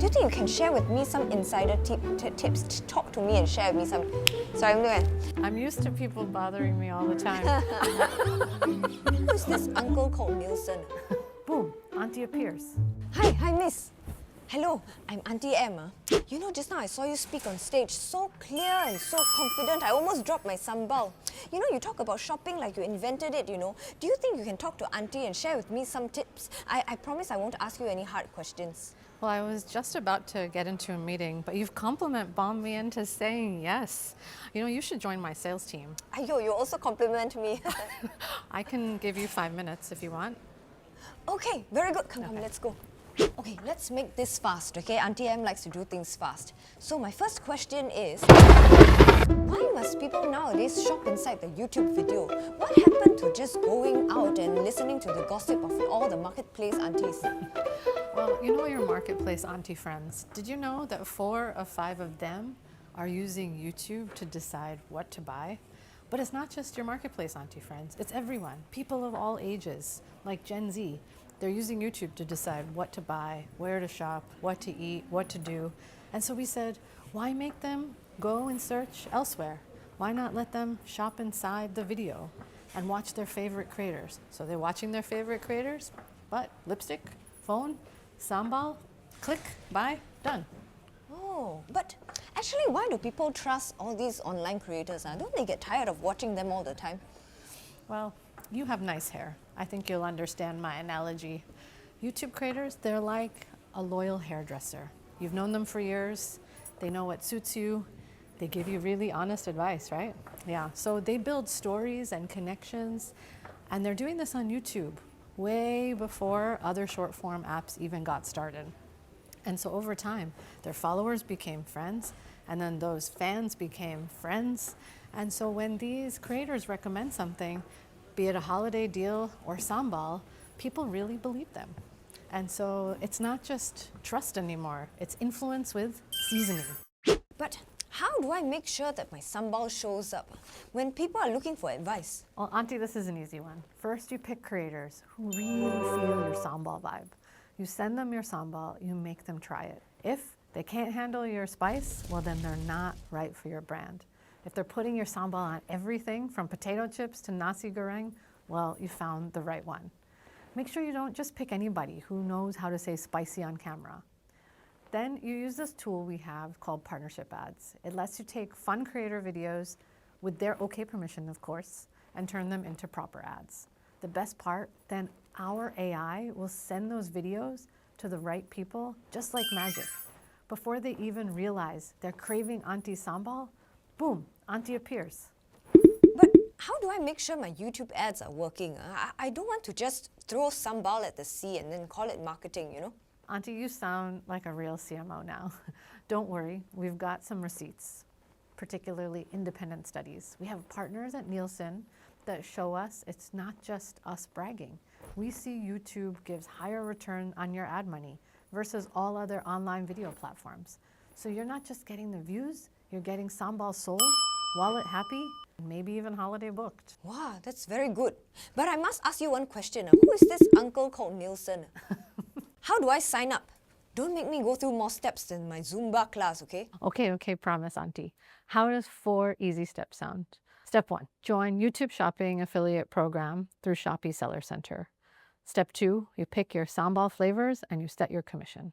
Do you think you can share with me some insider tips? Talk to me and share with me some. Sorry, I'm doing. I'm used to people bothering me all the time. Who's this uncle called Nielsen? Boom, Auntie appears. Hi, miss. Hello, I'm Aunty M. You know, just now I saw you speak on stage, so clear and so confident, I almost dropped my sambal. You know, you talk about shopping like you invented it, you know. Do you think you can talk to Aunty and share with me some tips? I promise I won't ask you any hard questions. Well, I was just about to get into a meeting, but you've compliment bombed me into saying yes. You know, you should join my sales team. Ayo, you also compliment me. I can give you 5 minutes if you want. Okay, very good. Come, let's go. Okay, let's make this fast, okay? Aunty M likes to do things fast. So my first question is, why must people nowadays shop inside the YouTube video? What happened to just going out and listening to the gossip of all the marketplace aunties? Well, you know your marketplace auntie friends. Did you know that 4 of 5 of them are using YouTube to decide what to buy? But it's not just your marketplace auntie friends, it's everyone. People of all ages, like Gen Z. They're using YouTube to decide what to buy, where to shop, what to eat, what to do. And so we said, why make them go and search elsewhere? Why not let them shop inside the video and watch their favorite creators? So they're watching their favorite creators, but lipstick, phone, sambal, click, buy, done. Oh, but actually, why do people trust all these online creators? Don't they get tired of watching them all the time? Well, you have nice hair. I think you'll understand my analogy. YouTube creators, they're like a loyal hairdresser. You've known them for years. They know what suits you. They give you really honest advice, right? Yeah, so they build stories and connections, and they're doing this on YouTube way before other short form apps even got started. And so over time, their followers became friends, and then those fans became friends. And so when these creators recommend something, be it a holiday deal or sambal, people really believe them. And so it's not just trust anymore, it's influence with seasoning. But how do I make sure that my sambal shows up when people are looking for advice? Well, Auntie, this is an easy one. First, you pick creators who really feel your sambal vibe. You send them your sambal, you make them try it. If they can't handle your spice, well then they're not right for your brand. If they're putting your sambal on everything from potato chips to nasi goreng, well, you found the right one. Make sure you don't just pick anybody who knows how to say spicy on camera. Then you use this tool we have called partnership ads. It lets you take fun creator videos with their okay permission, of course, and turn them into proper ads. The best part, then our AI will send those videos to the right people just like magic. Before they even realize they're craving Auntie sambal, boom, Auntie appears. But how do I make sure my YouTube ads are working? I don't want to just throw sambal at the sea and then call it marketing, you know? Auntie, you sound like a real CMO now. Don't worry, we've got some receipts, particularly independent studies. We have partners at Nielsen that show us it's not just us bragging. We see YouTube gives higher return on your ad money versus all other online video platforms. So you're not just getting the views, you're getting sambal sold, wallet happy, and maybe even holiday booked. Wow, that's very good. But I must ask you one question. Who is this uncle called Nielsen? How do I sign up? Don't make me go through more steps than my Zumba class, okay? Okay, promise, Auntie. How does 4 easy steps sound? Step 1, join YouTube Shopping Affiliate Program through Shopee Seller Center. Step 2, you pick your sambal flavors and you set your commission.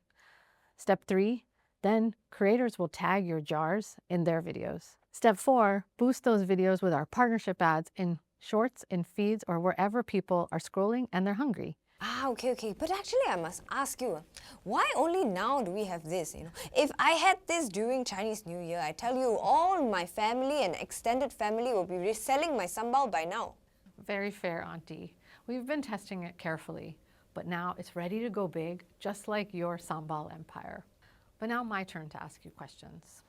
Step 3, then creators will tag your jars in their videos. Step 4, boost those videos with our partnership ads in shorts, in feeds, or wherever people are scrolling and they're hungry. Okay. But actually, I must ask you, why only now do we have this? You know, if I had this during Chinese New Year, I tell you, all my family and extended family will be reselling my sambal by now. Very fair, Auntie. We've been testing it carefully, but now it's ready to go big, just like your sambal empire. But now my turn to ask you questions.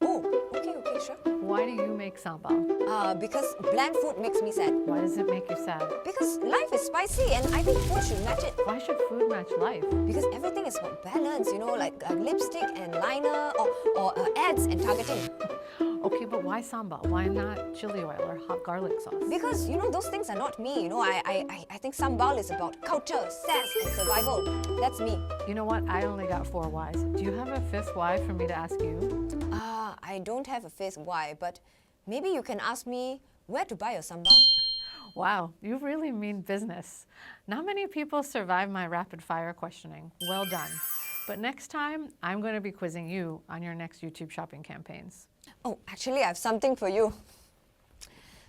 Oh, okay, sure. Why do you make sambal? Because bland food makes me sad. Why does it make you sad? Because life is spicy and I think food should match it. Why should food match life? Because everything is about balance, you know, like lipstick and liner or ads and targeting. Okay, but why sambal? Why not chili oil or hot garlic sauce? Because, you know, those things are not me. You know, I think Sambal is about culture, sass, and survival. That's me. You know what? I only got 4 whys. Do you have a 5th why for me to ask you? I don't have a fifth why, but maybe you can ask me where to buy your Sambal. Wow, you really mean business. Not many people survive my rapid fire questioning. Well done. But next time, I'm going to be quizzing you on your next YouTube shopping campaigns. Oh, actually, I have something for you.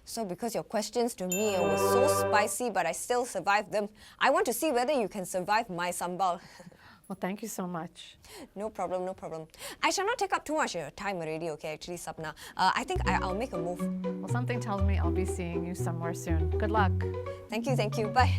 So because your questions to me were so spicy, but I still survived them, I want to see whether you can survive my Sambal. Well, thank you so much. No problem, no problem. I shall not take up too much of your time already, okay, actually, Sapna. I think I'll make a move. Well, something tells me I'll be seeing you somewhere soon. Good luck. Thank you, bye.